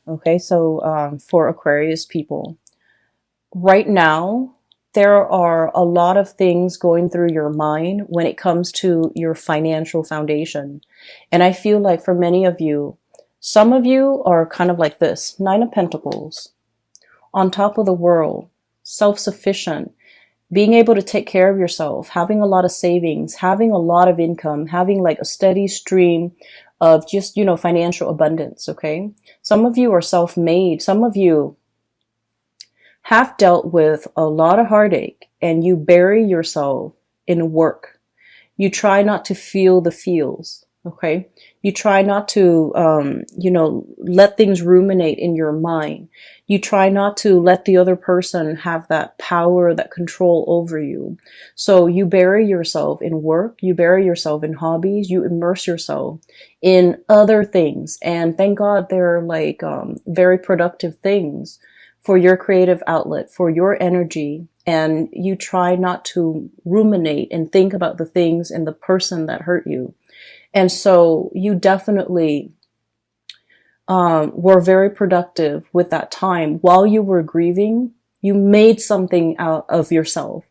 Okay, so for Aquarius people, right now, there are a lot of things going through your mind when it comes to your financial foundation. And I feel like for many of you, some of you are kind of like this, Nine of Pentacles, on top of the world, self-sufficient, being able to take care of yourself, having a lot of savings, having a lot of income, having like a steady stream of just, financial abundance. Okay. Some of you are self-made. Some of you have dealt with a lot of heartache and you bury yourself in work. You try not to feel the feels. Okay. You try not to, let things ruminate in your mind. You try not to let the other person have that power, that control over you. So you bury yourself in work. You bury yourself in hobbies. You immerse yourself in other things. And thank God they're like, very productive things for your creative outlet, for your energy. And you try not to ruminate and think about the things and the person that hurt you. And so you definitely were very productive with that time. While you were grieving, you made something out of yourself.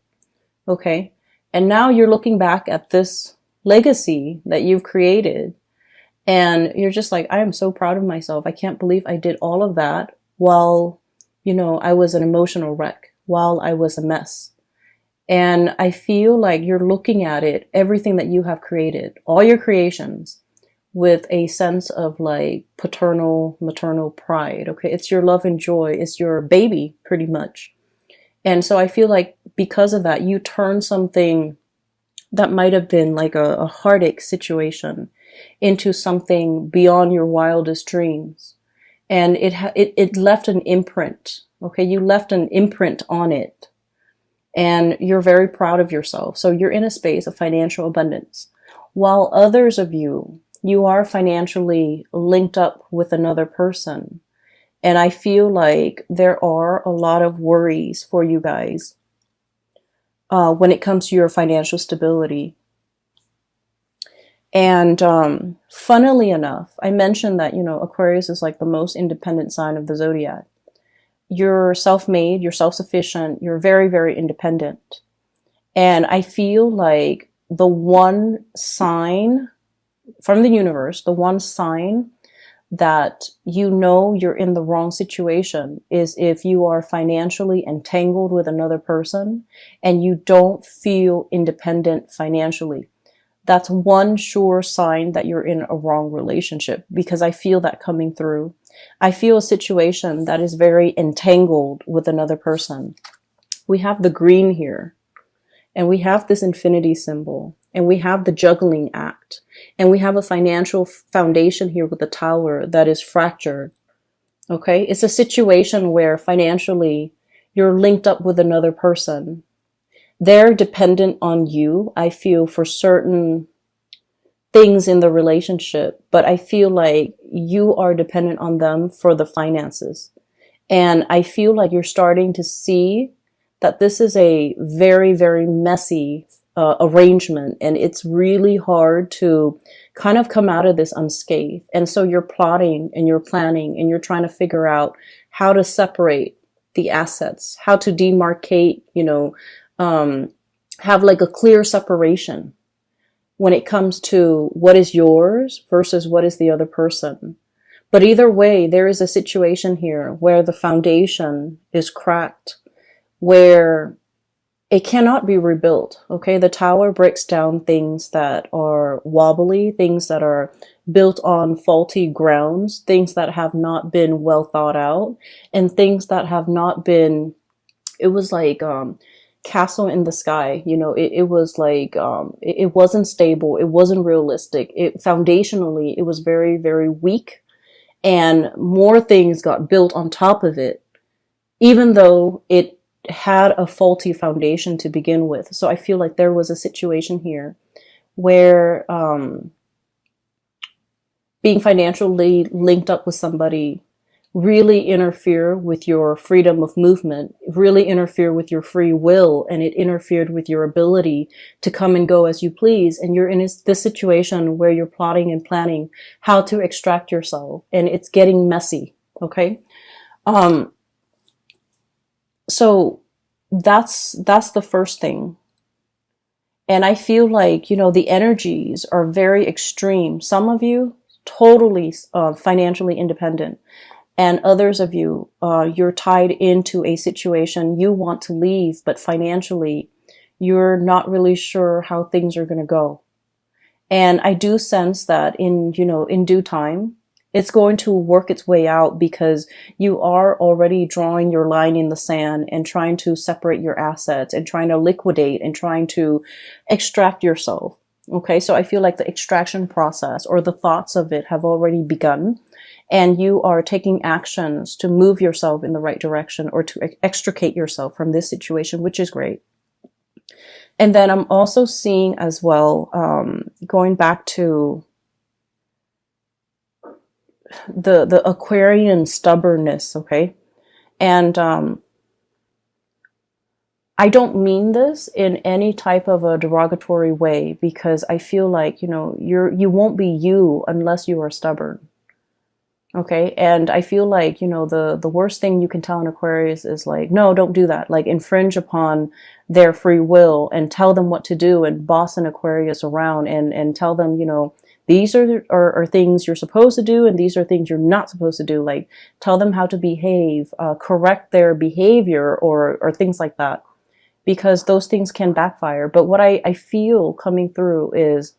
Okay. And now you're looking back at this legacy that you've created and you're just like, I am so proud of myself. I can't believe I did all of that while, I was an emotional wreck, while I was a mess. And I feel like you're looking at it, everything that you have created, all your creations, with a sense of like paternal, maternal pride. Okay. It's your love and joy. It's your baby pretty much. And so I feel like because of that, you turn something that might have been like a heartache situation into something beyond your wildest dreams. And it left an imprint. Okay. You left an imprint on it. And you're very proud of yourself. So you're in a space of financial abundance. While others of you are financially linked up with another person. And I feel like there are a lot of worries for you guys when it comes to your financial stability. And funnily enough, I mentioned that, Aquarius is like the most independent sign of the zodiac. You're self-made, you're self-sufficient, you're very, very independent. And I feel like the one sign from the universe, the one sign that you're in the wrong situation is if you are financially entangled with another person and you don't feel independent financially. That's one sure sign that you're in a wrong relationship, because I feel that coming through. I feel a situation that is very entangled with another person. We have the green here, and we have this infinity symbol, and we have the juggling act, and we have a financial foundation here with the tower that is fractured. Okay. It's a situation where financially you're linked up with another person. They're dependent on you, I feel, for certain things in the relationship, but I feel like you are dependent on them for the finances. And I feel like you're starting to see that this is a very, very messy arrangement, and it's really hard to kind of come out of this unscathed. And so you're plotting and you're planning and you're trying to figure out how to separate the assets, how to demarcate, have like a clear separation when it comes to what is yours versus what is the other person. But either way, there is a situation here where the foundation is cracked, where it cannot be rebuilt. Okay. The tower breaks down things that are wobbly, things that are built on faulty grounds, things that have not been well thought out, and things that have not been, it was like, castle in the sky. It was like, it wasn't stable. It wasn't realistic. Foundationally, it was very, very weak, and more things got built on top of it, even though it had a faulty foundation to begin with. So I feel like there was a situation here where, being financially linked up with somebody really interfere with your freedom of movement, really interfere with your free will, and it interfered with your ability to come and go as you please. And you're in this situation where you're plotting and planning how to extract yourself, and it's getting messy. Okay. Um, so that's the first thing. And I feel like, the energies are very extreme. Some of you totally financially independent, and others of you, you're tied into a situation you want to leave, but financially, you're not really sure how things are going to go. And I do sense that in due time, it's going to work its way out because you are already drawing your line in the sand and trying to separate your assets and trying to liquidate and trying to extract yourself. Okay. So I feel like the extraction process or the thoughts of it have already begun, and you are taking actions to move yourself in the right direction or to extricate yourself from this situation, which is great. And then I'm also seeing as well, going back to the Aquarian stubbornness, okay? And I don't mean this in any type of a derogatory way, because I feel like, you won't be you unless you are stubborn. Okay. And I feel like, the worst thing you can tell an Aquarius is like, no, don't do that. Like, infringe upon their free will and tell them what to do and boss an Aquarius around and tell them, these are things you're supposed to do and these are things you're not supposed to do. Like, tell them how to behave, correct their behavior or things like that, because those things can backfire. But what I feel coming through is,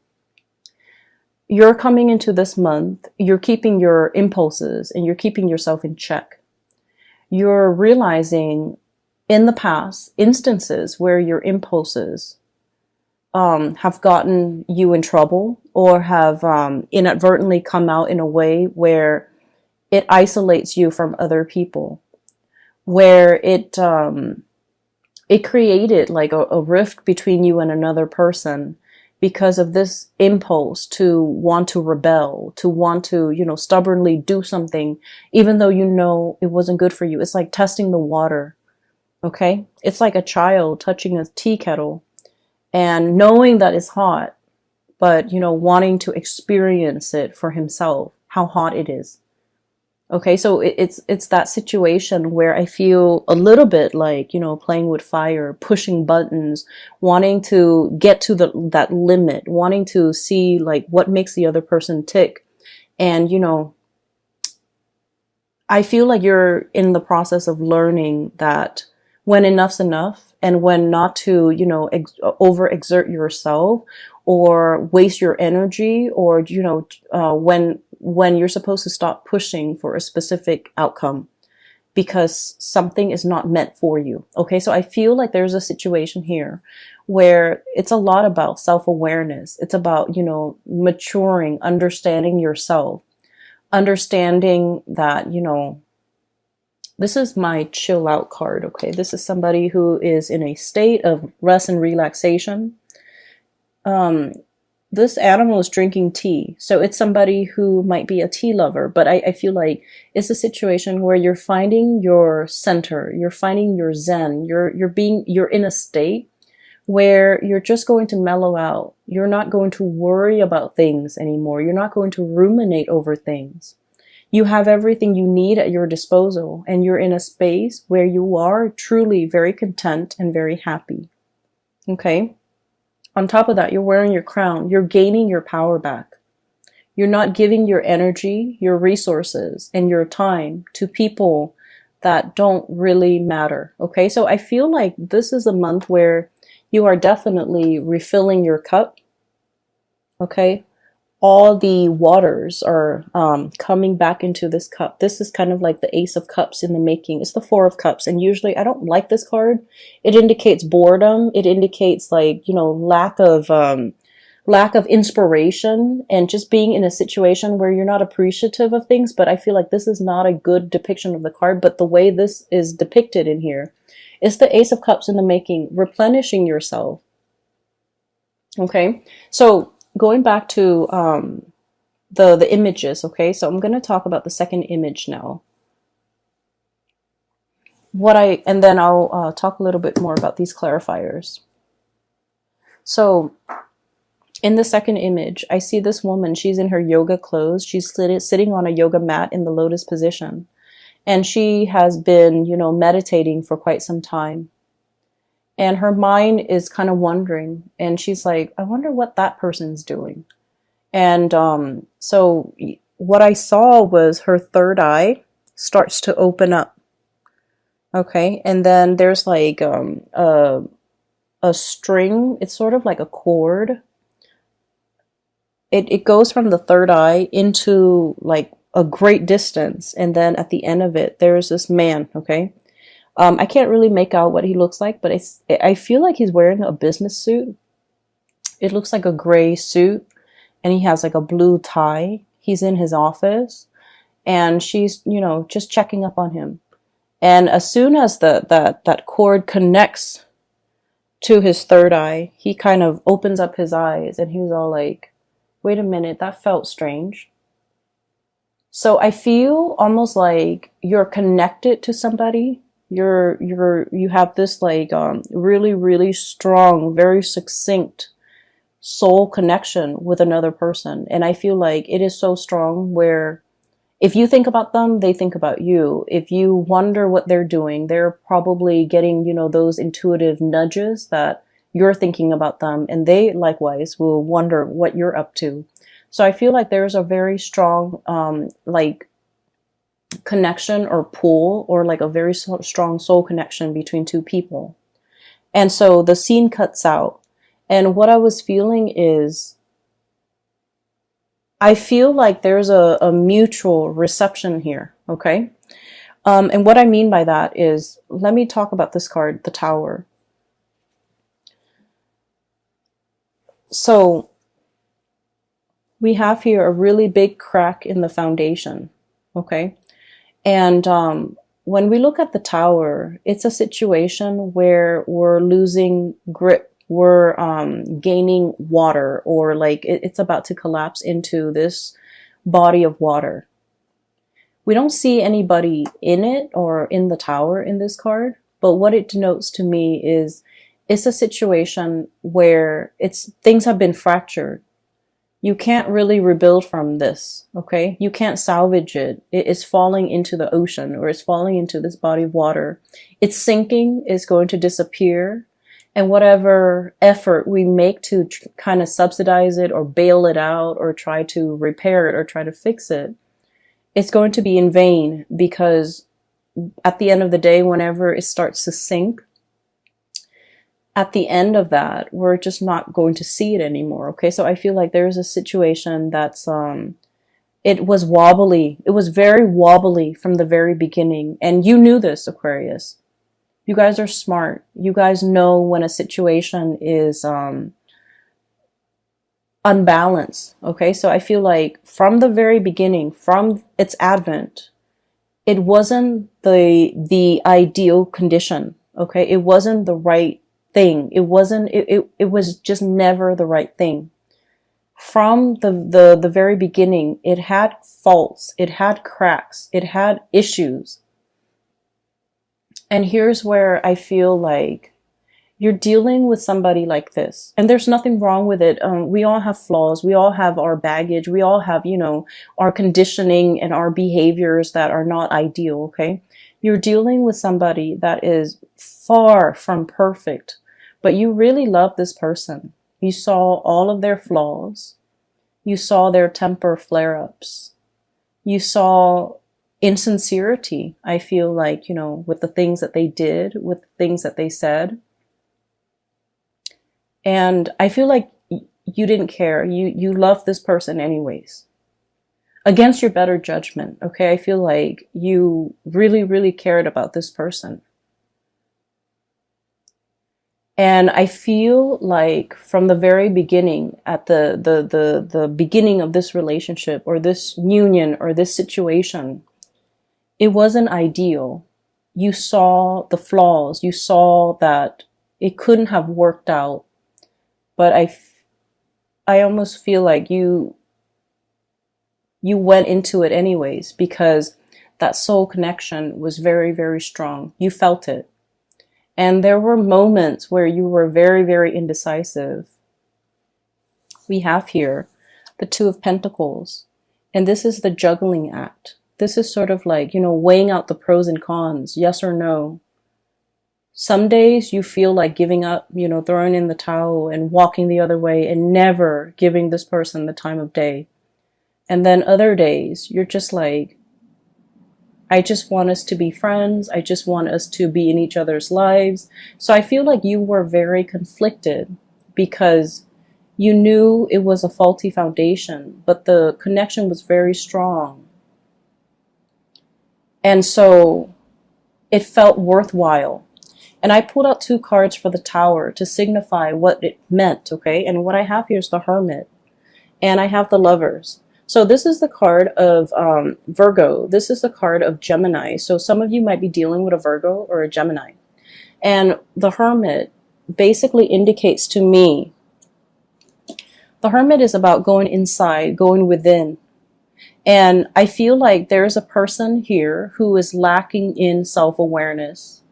you're coming into this month, you're keeping your impulses and you're keeping yourself in check. You're realizing in the past instances where your impulses have gotten you in trouble or have inadvertently come out in a way where it isolates you from other people, where it created like a rift between you and another person, because of this impulse to want to rebel, to want to, stubbornly do something, even though it wasn't good for you. It's like testing the water. Okay. It's like a child touching a tea kettle and knowing that it's hot, but, wanting to experience it for himself, how hot it is. Okay, so it's that situation where I feel a little bit like, playing with fire, pushing buttons, wanting to get to that limit, wanting to see like what makes the other person tick. And, I feel like you're in the process of learning that when enough's enough and when not to, overexert yourself or waste your energy, or, when you're supposed to stop pushing for a specific outcome because something is not meant for you. Okay. So I feel like there's a situation here where it's a lot about self-awareness. It's about, maturing, understanding yourself, understanding that, this is my chill out card. Okay. This is somebody who is in a state of rest and relaxation. This animal is drinking tea. So it's somebody who might be a tea lover, but I feel like it's a situation where you're finding your center, you're finding your zen, you're in a state where you're just going to mellow out. You're not going to worry about things anymore. You're not going to ruminate over things. You have everything you need at your disposal, and you're in a space where you are truly very content and very happy. Okay. On top of that, you're wearing your crown. You're gaining your power back. You're not giving your energy, your resources, and your time to people that don't really matter. Okay. So I feel like this is a month where you are definitely refilling your cup. Okay. All the waters are coming back into this cup. This is kind of like the Ace of Cups in the making. It's the Four of Cups. And usually I don't like this card. It indicates boredom. It indicates like, lack of inspiration and just being in a situation where you're not appreciative of things. But I feel like this is not a good depiction of the card. But the way this is depicted in here is the Ace of Cups in the making, replenishing yourself. Okay. So going back to the images, okay? So I'm going to talk about the second image now. And then I'll talk a little bit more about these clarifiers. So in the second image, I see this woman. She's in her yoga clothes. She's sitting on a yoga mat in the lotus position. And she has been, you know, meditating for quite some time. And her mind is kind of wondering. And she's like, I wonder what that person's doing. And so what I saw was her third eye starts to open up. Okay. And then there's like a string. It's sort of like a cord. It goes from the third eye into like a great distance. And then at the end of it, there's this man. Okay. I can't really make out what he looks like, but I feel like he's wearing a business suit. It looks like a gray suit, and he has like a blue tie. He's in his office, and she's, you know, just checking up on him. And as soon as that cord connects to his third eye, he kind of opens up his eyes, and he's all like, wait a minute, that felt strange. So I feel almost like you're connected to somebody. You have this like really, really strong, very succinct soul connection with another person. And I feel like it is so strong where if you think about them, they think about you. If you wonder what they're doing, they're probably getting, you know, those intuitive nudges that you're thinking about them, and they likewise will wonder what you're up to. So I feel like there's a very strong like connection or pull, or like a very strong soul connection between two people. And so the scene cuts out, and what I was feeling is I feel like there's a mutual reception here. Okay. And what I mean by that is, let me talk about this card, the Tower. So we have here a really big crack in the foundation. Okay. And when we look at the Tower, it's a situation where we're losing grip. We're gaining water, or like it's about to collapse into this body of water. We don't see anybody in it or in the Tower in this card, but what it denotes to me is it's a situation where things have been fractured. You can't really rebuild from this, okay? You can't salvage it. It is falling into the ocean, or it's falling into this body of water. It's sinking, it's going to disappear. And whatever effort we make to kind of subsidize it or bail it out or try to repair it or try to fix it, it's going to be in vain, because at the end of the day, whenever it starts to sink, at the end of that, we're just not going to see it anymore. Okay. So I feel like there's a situation that's, it was wobbly. It was very wobbly from the very beginning. And you knew this, Aquarius. You guys are smart. You guys know when a situation is, unbalanced. Okay. So I feel like from the very beginning, from its advent, it wasn't the ideal condition. Okay. It wasn't the right thing. It wasn't, it was just never the right thing. From the very beginning, it had faults, it had cracks, it had issues. And here's where I feel like you're dealing with somebody like this, and there's nothing wrong with it. We all have flaws. We all have our baggage. We all have, you know, our conditioning and our behaviors that are not ideal. Okay. You're dealing with somebody that is far from perfect, but you really love this person. You saw all of their flaws. You saw their temper flare-ups. You saw insincerity, I feel like, you know, with the things that they did, with the things that they said. And I feel like you didn't care. You loved this person anyways. Against your better judgment, okay? I feel like you really, really cared about this person. And I feel like from the very beginning, at the beginning of this relationship or this union or this situation, it wasn't ideal. You saw the flaws. You saw that it couldn't have worked out. But I almost feel like you went into it anyways, because that soul connection was very, very strong. You felt it. And there were moments where you were very, very indecisive. We have here the Two of Pentacles, and this is the juggling act. This is sort of like, weighing out the pros and cons, yes or no. Some days you feel like giving up, throwing in the towel and walking the other way and never giving this person the time of day. And then other days you're just like, I just want us to be friends. I just want us to be in each other's lives. So I feel like you were very conflicted because you knew it was a faulty foundation, but the connection was very strong. And so it felt worthwhile. And I pulled out 2 cards for the Tower to signify what it meant, okay? And what I have here is the Hermit. And I have the Lovers. So this is the card of Virgo. This is the card of Gemini. So some of you might be dealing with a Virgo or a Gemini. And the Hermit basically indicates to me, the Hermit is about going inside, going within. And I feel like there's a person here who is lacking in self-awareness.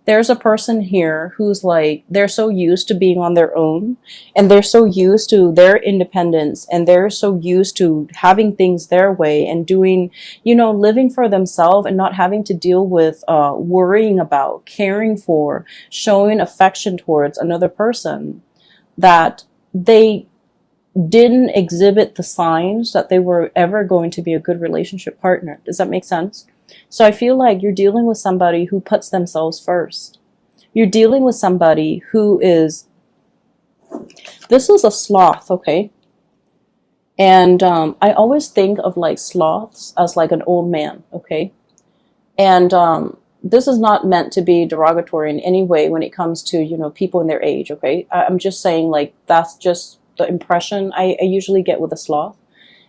There's a person here who's like, they're so used to being on their own, and they're so used to their independence, and they're so used to having things their way and doing, living for themselves and not having to deal with worrying about, caring for, showing affection towards another person, that they didn't exhibit the signs that they were ever going to be a good relationship partner. Does that make sense? So I feel like you're dealing with somebody who puts themselves first. You're dealing with somebody who is, this is a sloth, okay? And I always think of like sloths as like an old man, okay? And this is not meant to be derogatory in any way when it comes to, people in their age, okay? I'm just saying like that's just the impression I usually get with a sloth.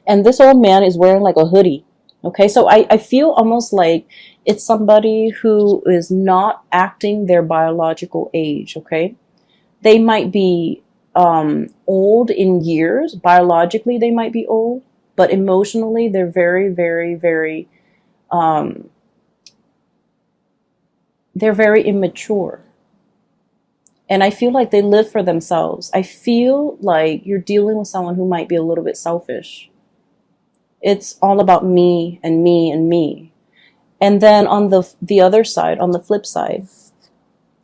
And this old man is wearing like a hoodie. Okay, so I feel almost like it's somebody who is not acting their biological age, okay? They might be old in years. Biologically, they might be old, but emotionally, they're very, very, very, they're very immature. And I feel like they live for themselves. I feel like you're dealing with someone who might be a little bit selfish. It's all about me and me and me. And then on the other side, on the flip side,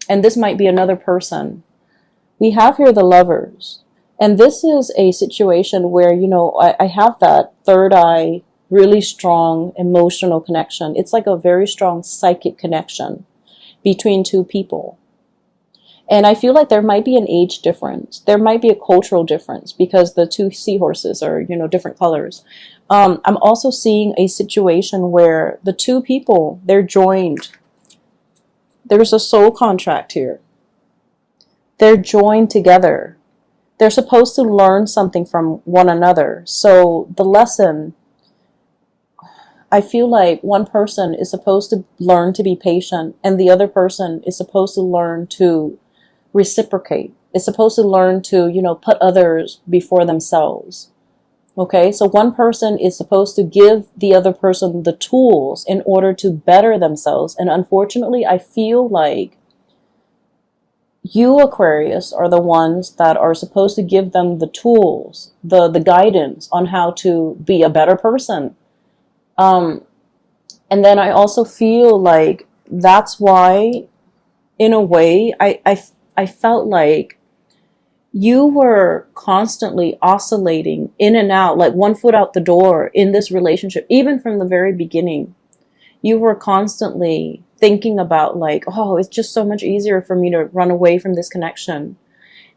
and this might be another person, we have here the Lovers. And this is a situation where, I have that third eye, really strong emotional connection. It's like a very strong psychic connection between 2 people. And I feel like there might be an age difference. There might be a cultural difference because the 2 seahorses are, different colors. I'm also seeing a situation where the 2 people, they're joined. There's a soul contract here. They're joined together. They're supposed to learn something from one another. So the lesson, I feel like one person is supposed to learn to be patient, and the other person is supposed to learn to reciprocate. Is supposed to learn to, put others before themselves. Okay, so one person is supposed to give the other person the tools in order to better themselves. And unfortunately, I feel like you, Aquarius, are the ones that are supposed to give them the tools, the guidance on how to be a better person. And then I also feel like that's why, in a way, I felt like you were constantly oscillating in and out, like one foot out the door in this relationship. Even from the very beginning, you were constantly thinking about like, oh, it's just so much easier for me to run away from this connection.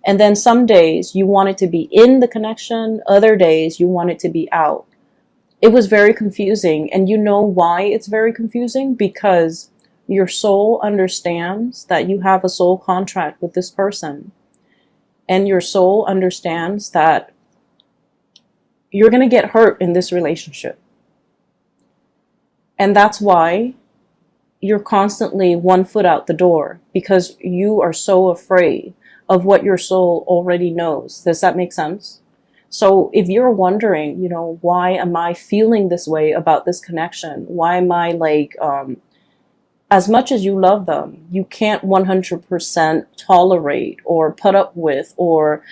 And then some days you wanted to be in the connection, other days you wanted to be out. It was very confusing. And you know why it's very confusing? Because your soul understands that you have a soul contract with this person. And your soul understands that you're going to get hurt in this relationship. And that's why you're constantly one foot out the door, because you are so afraid of what your soul already knows. Does that make sense? So if you're wondering, why am I feeling this way about this connection? Why am I like, as much as you love them, you can't 100% tolerate or put up with or,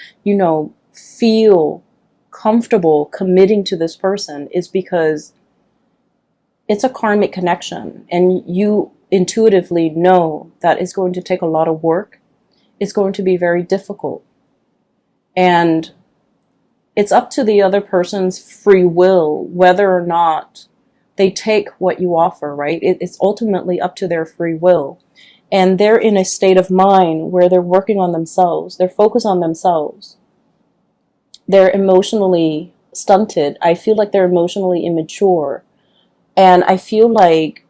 feel comfortable committing to this person, is because it's a karmic connection, and you intuitively know that it's going to take a lot of work. It's going to be very difficult. And it's up to the other person's free will whether or not they take what you offer, right? It's ultimately up to their free will. And they're in a state of mind where they're working on themselves. They're focused on themselves. They're emotionally stunted. I feel like they're emotionally immature. And I feel like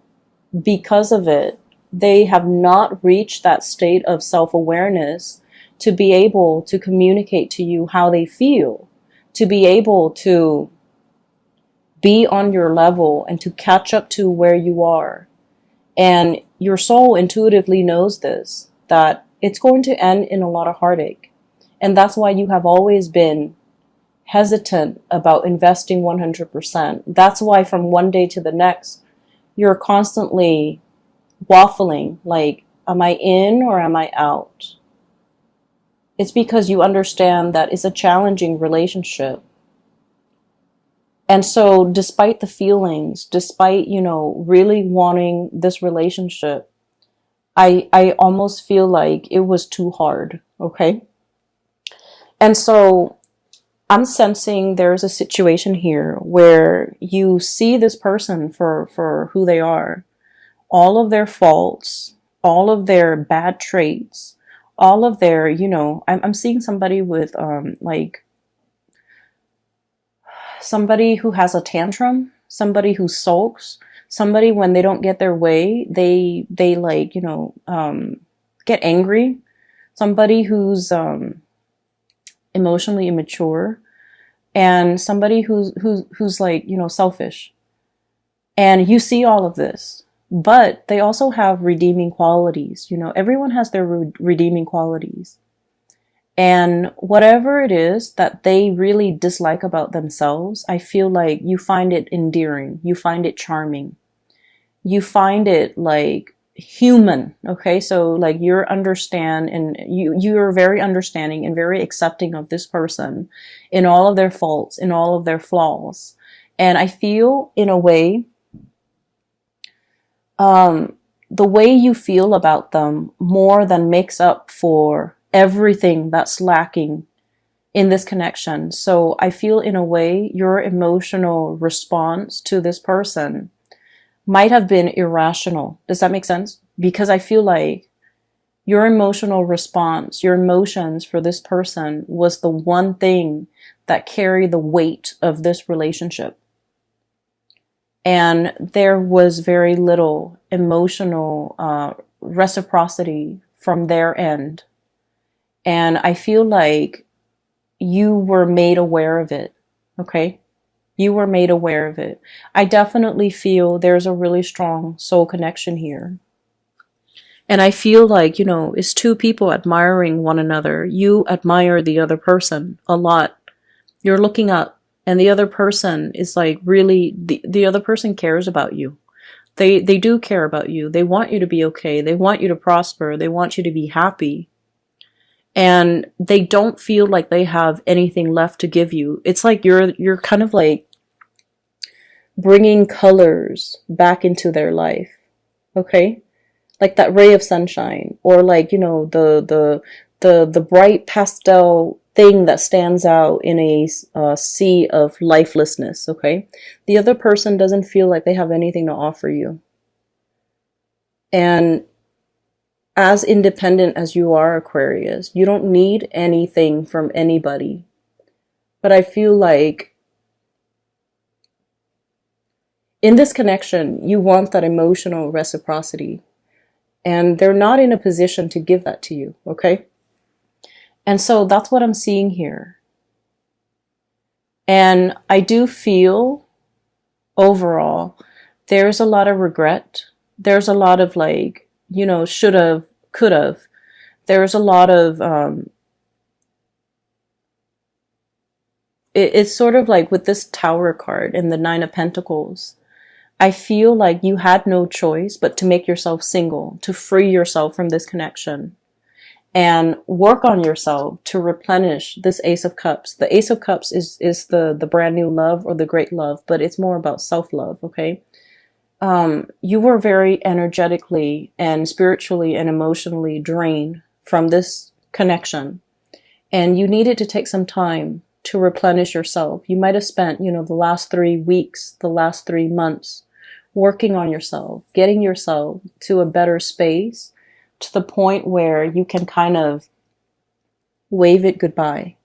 because of it, they have not reached that state of self-awareness to be able to communicate to you how they feel, to be able to be on your level and to catch up to where you are. And your soul intuitively knows this, that it's going to end in a lot of heartache. And that's why you have always been hesitant about investing 100%. That's why from one day to the next, you're constantly waffling, like, am I in or am I out? It's because you understand that it's a challenging relationship. And so despite the feelings, despite, really wanting this relationship, I almost feel like it was too hard, okay? And so I'm sensing there's a situation here where you see this person for who they are, all of their faults, all of their bad traits, all of their, I'm seeing somebody with, somebody who has a tantrum, somebody who sulks, somebody when they don't get their way, they get angry, somebody who's emotionally immature, and somebody who's selfish. And you see all of this, but they also have redeeming qualities. Everyone has their redeeming qualities. And whatever it is that they really dislike about themselves, I feel like you find it endearing. You find it charming. You find it like human. Okay. So like you're very understanding and very accepting of this person in all of their faults, in all of their flaws. And I feel in a way, the way you feel about them more than makes up for everything that's lacking in this connection. So I feel in a way your emotional response to this person might have been irrational. Does that make sense? Because I feel like your emotional response, your emotions for this person was the one thing that carried the weight of this relationship. And there was very little emotional reciprocity from their end. And I feel like you were made aware of it, okay? You were made aware of it. I definitely feel there's a really strong soul connection here. And I feel like, it's two people admiring one another. You admire the other person a lot. You're looking up, and the other person is like really, the other person cares about you. They do care about you. They want you to be okay. They want you to prosper. They want you to be happy. And they don't feel like they have anything left to give you. It's like you're kind of like bringing colors back into their life. Okay? Like that ray of sunshine, or like, the bright pastel thing that stands out in a sea of lifelessness. Okay? The other person doesn't feel like they have anything to offer you. And as independent as you are, Aquarius, you don't need anything from anybody. But I feel like in this connection, you want that emotional reciprocity. And they're not in a position to give that to you, okay? And so that's what I'm seeing here. And I do feel, overall, there's a lot of regret. There's a lot of should have, could have. There's a lot of, it's sort of like with this Tower card and the Nine of Pentacles. I feel like you had no choice but to make yourself single, to free yourself from this connection and work on yourself to replenish this Ace of Cups. The Ace of Cups is the brand new love or the great love, but it's more about self-love, okay? You were very energetically and spiritually and emotionally drained from this connection, and you needed to take some time to replenish yourself. You might have spent, the last 3 weeks, the last 3 months working on yourself, getting yourself to a better space, to the point where you can kind of wave it goodbye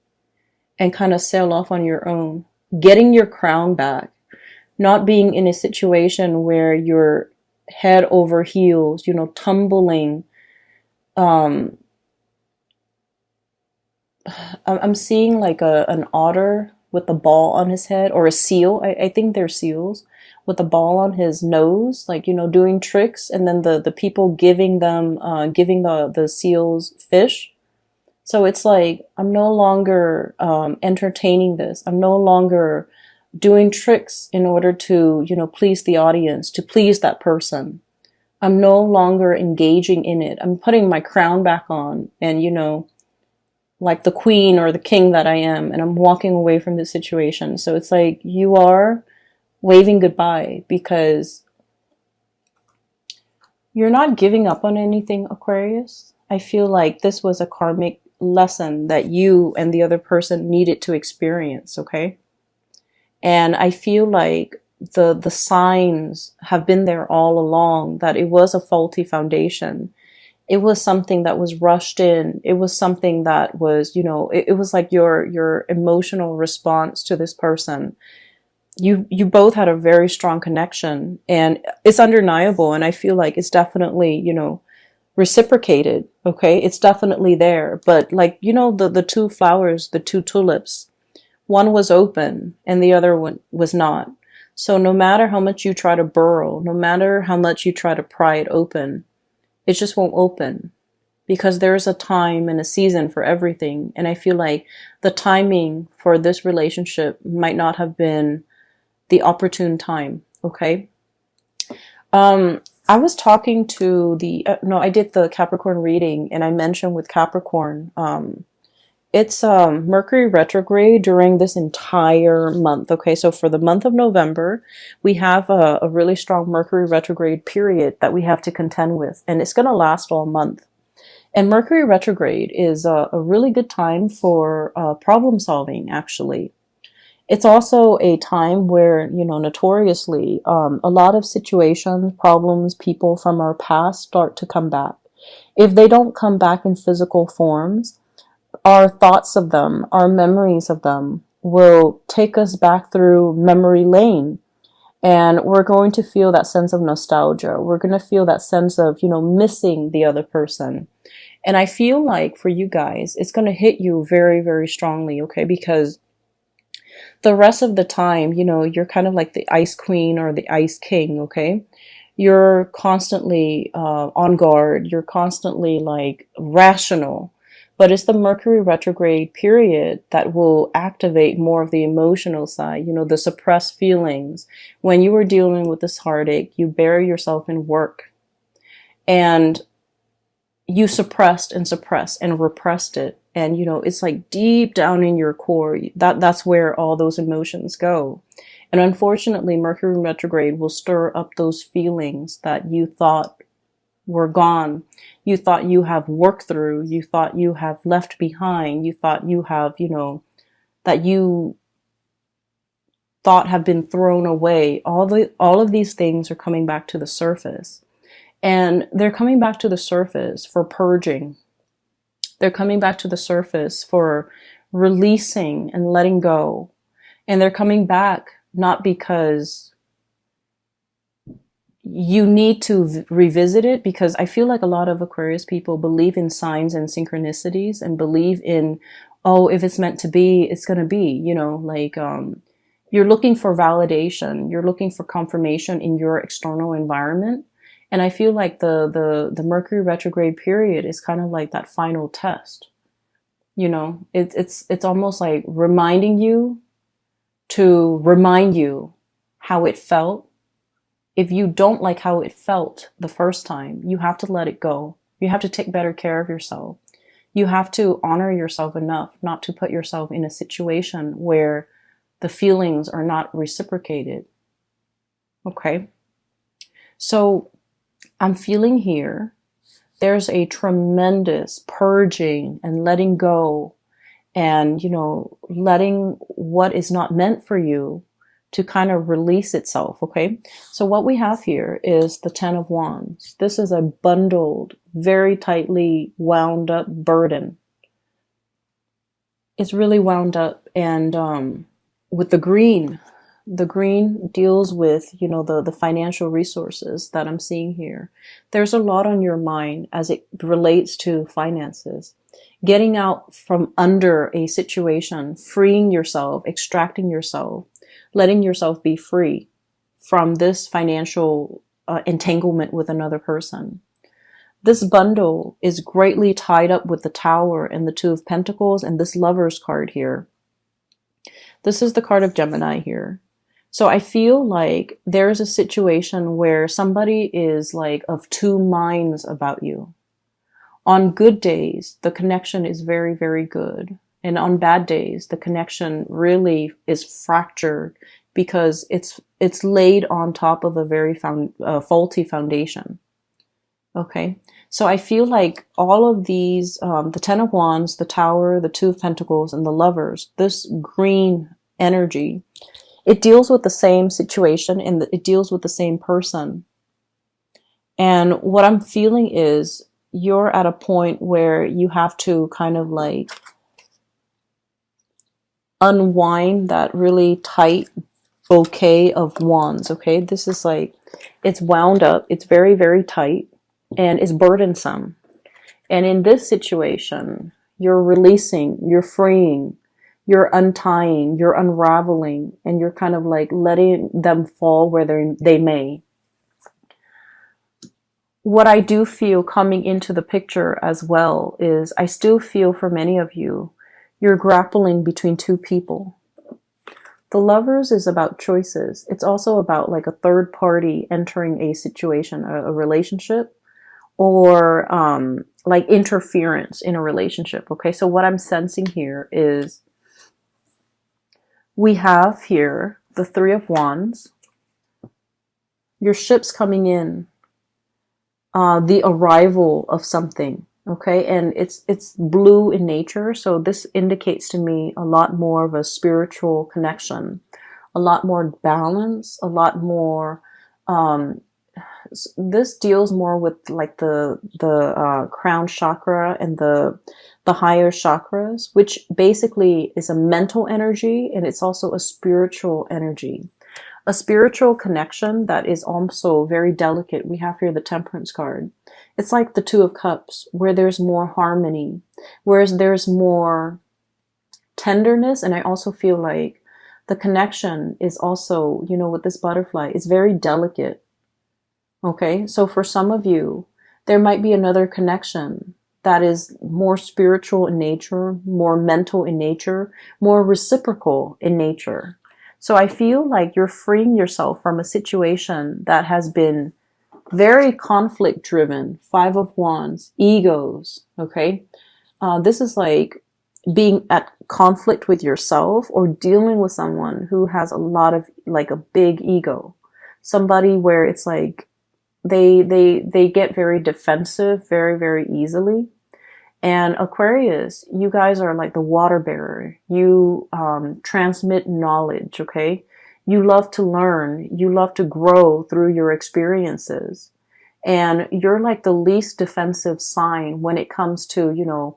and kind of sail off on your own, getting your crown back, not being in a situation where you're head over heels, tumbling. Um, I'm seeing like an otter with a ball on his head, or a seal. I think they're seals with a ball on his nose, like, doing tricks, and then the people giving them, giving the seals fish. So it's like, I'm no longer entertaining this. I'm no longer doing tricks in order to, please the audience, to please that person. I'm no longer engaging in it. I'm putting my crown back on and, like the queen or the king that I am, and I'm walking away from this situation. So it's like, you are waving goodbye, because you're not giving up on anything, Aquarius. I feel like this was a karmic lesson that you and the other person needed to experience, okay? And I feel like the signs have been there all along, that it was a faulty foundation. It was something that was rushed in. It was something that was, it was like your emotional response to this person. You both had a very strong connection, and it's undeniable. And I feel like it's definitely, reciprocated. Okay. It's definitely there. But like, the two flowers, the two tulips, one was open and the other one was not. So no matter how much you try to burrow, no matter how much you try to pry it open, it just won't open, because there's a time and a season for everything. And I feel like the timing for this relationship might not have been the opportune time. Okay. I was talking to I did the Capricorn reading, and I mentioned with Capricorn, it's Mercury retrograde during this entire month. Okay, so for the month of November, we have a really strong Mercury retrograde period that we have to contend with, and it's going to last all month. And Mercury retrograde is a really good time for problem solving, actually. It's also a time where, notoriously, a lot of situations, problems, people from our past start to come back. If they don't come back in physical forms, our thoughts of them, our memories of them will take us back through memory lane. And we're going to feel that sense of nostalgia. We're going to feel that sense of, missing the other person. And I feel like for you guys, it's going to hit you very, very strongly, okay? Because the rest of the time, you're kind of like the ice queen or the ice king, okay? You're constantly on guard. You're constantly like rational. But it's the Mercury retrograde period that will activate more of the emotional side, the suppressed feelings. When you were dealing with this heartache, you bury yourself in work, and you suppressed and repressed it. And, it's like deep down in your core, that's where all those emotions go. And unfortunately, Mercury retrograde will stir up those feelings that you thought were gone. You thought you have worked through, you thought you have left behind, you thought you have, that you thought have been thrown away. All of these things are coming back to the surface. And they're coming back to the surface for purging. They're coming back to the surface for releasing and letting go. And they're coming back not because you need to revisit it, because I feel like a lot of Aquarius people believe in signs and synchronicities and believe in, oh, if it's meant to be, it's going to be, you're looking for validation. You're looking for confirmation in your external environment. And I feel like the Mercury retrograde period is kind of like that final test. It's almost like reminding you to remind you how it felt. If you don't like how it felt the first time, you have to let it go. You have to take better care of yourself. You have to honor yourself enough not to put yourself in a situation where the feelings are not reciprocated. Okay? So I'm feeling here, there's a tremendous purging and letting go and, letting what is not meant for you to kind of release itself. Okay. So what we have here is the 10 of Wands. This is a bundled, very tightly wound up burden. It's really wound up, and with the green deals with, the financial resources that I'm seeing here. There's a lot on your mind as it relates to finances. Getting out from under a situation, freeing yourself, extracting yourself, letting yourself be free from this financial entanglement with another person. This bundle is greatly tied up with the Tower and the Two of Pentacles and this Lover's card here. This is the card of Gemini here. So I feel like there's a situation where somebody is like of two minds about you. On good days, the connection is very, very good. And on bad days, the connection really is fractured because it's laid on top of a very faulty foundation. Okay, so I feel like all of these, the 10 of Wands, the Tower, the Two of Pentacles, and the Lovers, this green energy, it deals with the same situation and it deals with the same person. And what I'm feeling is you're at a point where you have to kind of like unwind that really tight bouquet of wands. Okay, this is like, it's wound up, it's very, very tight, and it's burdensome. And in this situation, you're releasing, you're freeing, you're untying, you're unraveling, and you're kind of like letting them fall where they may. What I do feel coming into the picture as well is I still feel for many of you, you're grappling between two people. The Lovers is about choices. It's also about like a third party entering a situation, a relationship, or like interference in a relationship. Okay, so what I'm sensing here is we have here the Three of Wands, your ship's coming in, the arrival of something. Okay, and it's blue in nature, so this indicates to me a lot more of a spiritual connection, a lot more balance, a lot more this deals more with like the crown chakra and the higher chakras, which basically is a mental energy, and it's also a spiritual energy, a spiritual connection that is also very delicate. We have here the Temperance card. It's like the Two of Cups, where there's more harmony, whereas there's more tenderness. And I also feel like the connection is also, with this butterfly, is very delicate. Okay, so for some of you, there might be another connection that is more spiritual in nature, more mental in nature, more reciprocal in nature. So I feel like you're freeing yourself from a situation that has been very conflict driven. Five of Wands, egos. Okay, this is like being at conflict with yourself or dealing with someone who has a lot of like a big ego. Somebody where it's like they get very defensive very, very easily. And Aquarius, you guys are like the water bearer. You transmit knowledge, okay? You love to learn. You love to grow through your experiences. And you're like the least defensive sign when it comes to,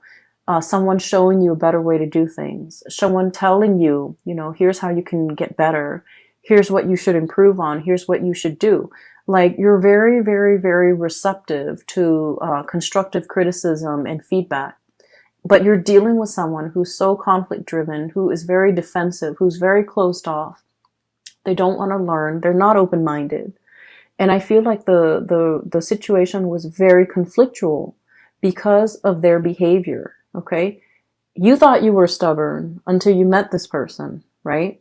someone showing you a better way to do things. Someone telling you, here's how you can get better. Here's what you should improve on. Here's what you should do. Like, you're very, very, very receptive to constructive criticism and feedback. But you're dealing with someone who's so conflict driven, who is very defensive, who's very closed off. They don't want to learn. They're not open-minded. And I feel like the situation was very conflictual because of their behavior, okay? You thought you were stubborn until you met this person, right?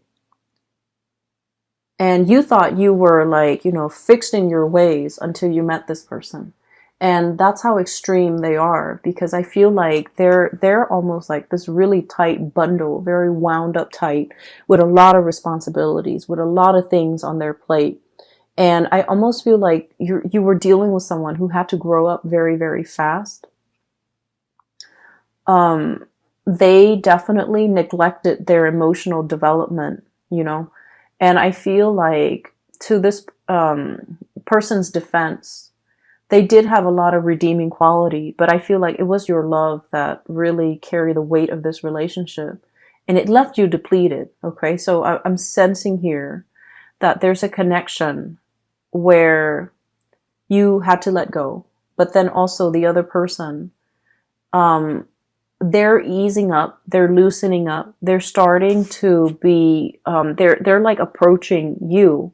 And you thought you were like, fixed in your ways until you met this person. And that's how extreme they are, because I feel like they're almost like this really tight bundle, very wound up tight, with a lot of responsibilities, with a lot of things on their plate. And I almost feel like you were dealing with someone who had to grow up very, very fast. They definitely neglected their emotional development, you know. And I feel like, to this person's defense, they did have a lot of redeeming quality, but I feel like it was your love that really carried the weight of this relationship. And it left you depleted, okay? So I'm sensing here that there's a connection where you had to let go, but then also the other person, they're easing up, they're loosening up, they're starting to be, they're like approaching you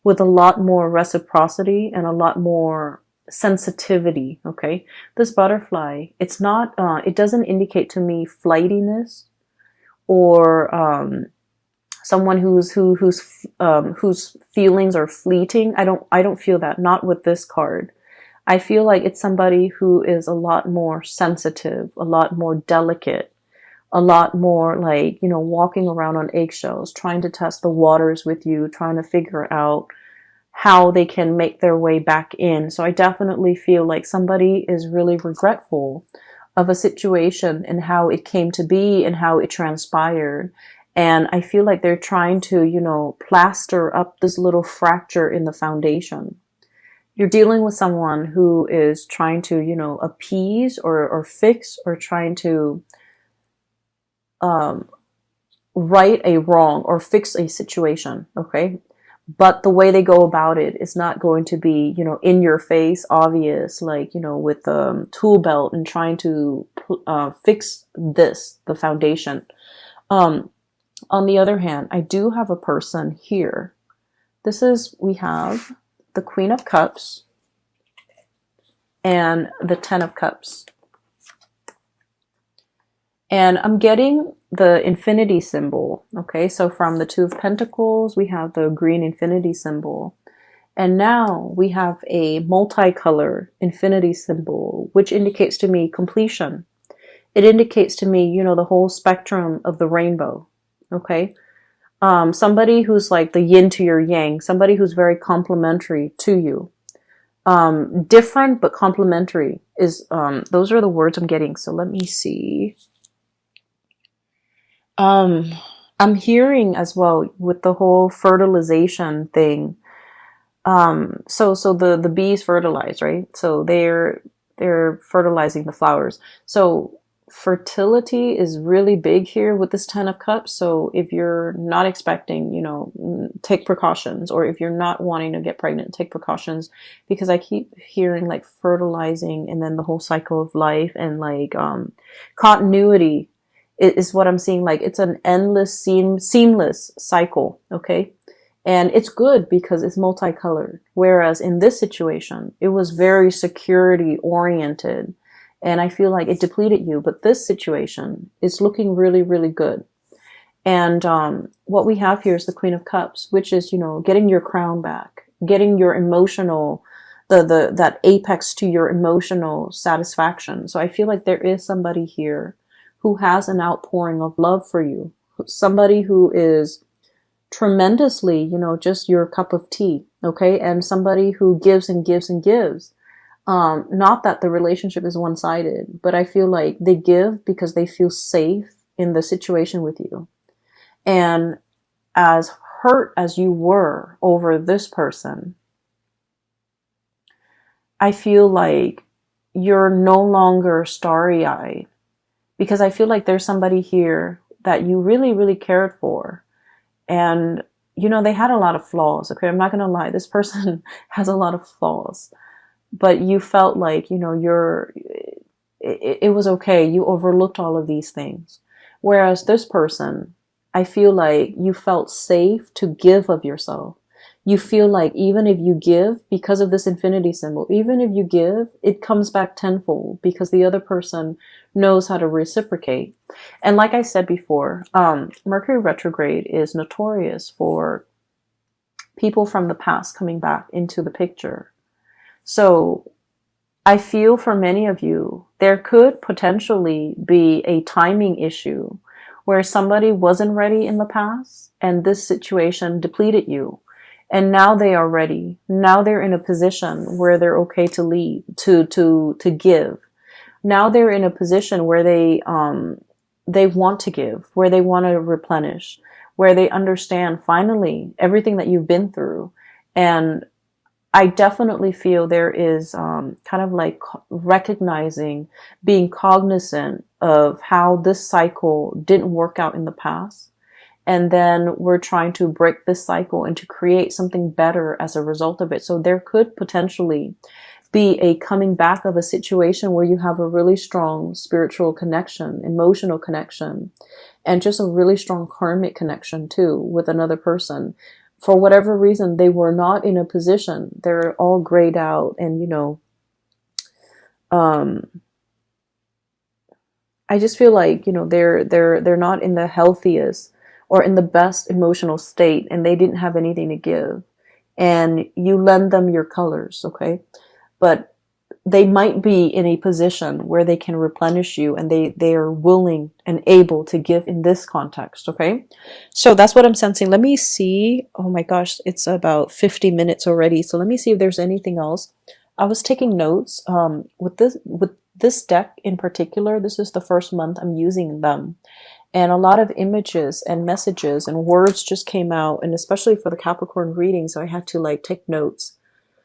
with a lot more reciprocity and a lot more sensitivity. Okay, this butterfly, it's not, it doesn't indicate to me flightiness or someone whose feelings are fleeting. I don't feel that. Not with this card. I feel like it's somebody who is a lot more sensitive, a lot more delicate, a lot more like, you know, walking around on eggshells, trying to test the waters with you, trying to figure out how they can make their way back in. So I definitely feel like somebody is really regretful of a situation and how it came to be and how it transpired. And I feel like they're trying to, you know, plaster up this little fracture in the foundation. You're dealing with someone who is trying to, you know, appease or fix or trying to right a wrong or fix a situation, okay? But the way they go about it is not going to be, you know, in your face, obvious, like, you know, with a tool belt and trying to fix the foundation. On the other hand, I do have a person here. We have the Queen of Cups and the Ten of Cups. And I'm getting the infinity symbol. Okay, so from the Two of Pentacles, we have the green infinity symbol. And now we have a multicolor infinity symbol, which indicates to me completion. It indicates to me, you know, the whole spectrum of the rainbow. Okay. Somebody who's like the yin to your yang, somebody who's very complementary to you. Different but complementary is, those are the words I'm getting. So let me see. I'm hearing as well with the whole fertilization thing. So the bees fertilize, right? So they're fertilizing the flowers. So fertility is really big here with this Ten of Cups. So if you're not expecting, you know, take precautions, or if you're not wanting to get pregnant, take precautions, because I keep hearing like fertilizing and then the whole cycle of life and like, continuity is what I'm seeing. Like it's an endless, seamless cycle. Okay. And it's good because it's multicolored. Whereas in this situation, it was very security oriented. And I feel like it depleted you. But this situation is looking really, really good. And what we have here is the Queen of Cups, which is, you know, getting your crown back, getting your emotional, that apex to your emotional satisfaction. So I feel like there is somebody here who has an outpouring of love for you. Somebody who is tremendously, you know, just your cup of tea, okay? And somebody who gives and gives and gives. Not that the relationship is one-sided, but I feel like they give because they feel safe in the situation with you. And as hurt as you were over this person, I feel like you're no longer starry-eyed, because I feel like there's somebody here that you really, really cared for. And, you know, they had a lot of flaws. Okay. I'm not going to lie. This person has a lot of flaws, but you felt like, you know, it was okay. You overlooked all of these things. Whereas this person, I feel like you felt safe to give of yourself. You feel like even if you give, because of this infinity symbol, even if you give, it comes back tenfold because the other person knows how to reciprocate. And like I said before, Mercury retrograde is notorious for people from the past coming back into the picture. So I feel for many of you, there could potentially be a timing issue where somebody wasn't ready in the past and this situation depleted you. And now they are ready. Now they're in a position where they're okay to lead, to give. Now they're in a position where they want to give, where they want to replenish, where they understand finally everything that you've been through. And I definitely feel there is kind of like recognizing, being cognizant of how this cycle didn't work out in the past. And then we're trying to break this cycle and to create something better as a result of it. So there could potentially be a coming back of a situation where you have a really strong spiritual connection, emotional connection, and just a really strong karmic connection too with another person. For whatever reason, they were not in a position. They're all grayed out, and I just feel like they're not in the healthiest or in the best emotional state, and they didn't have anything to give. And you lend them your colors, okay? But they might be in a position where they can replenish you, and they are willing and able to give in this context, okay? So that's what I'm sensing. Let me see. Oh my gosh, it's about 50 minutes already. So let me see if there's anything else. I was taking notes with this deck in particular. This is the first month I'm using them. And a lot of images and messages and words just came out, and especially for the Capricorn reading, so I had to like take notes.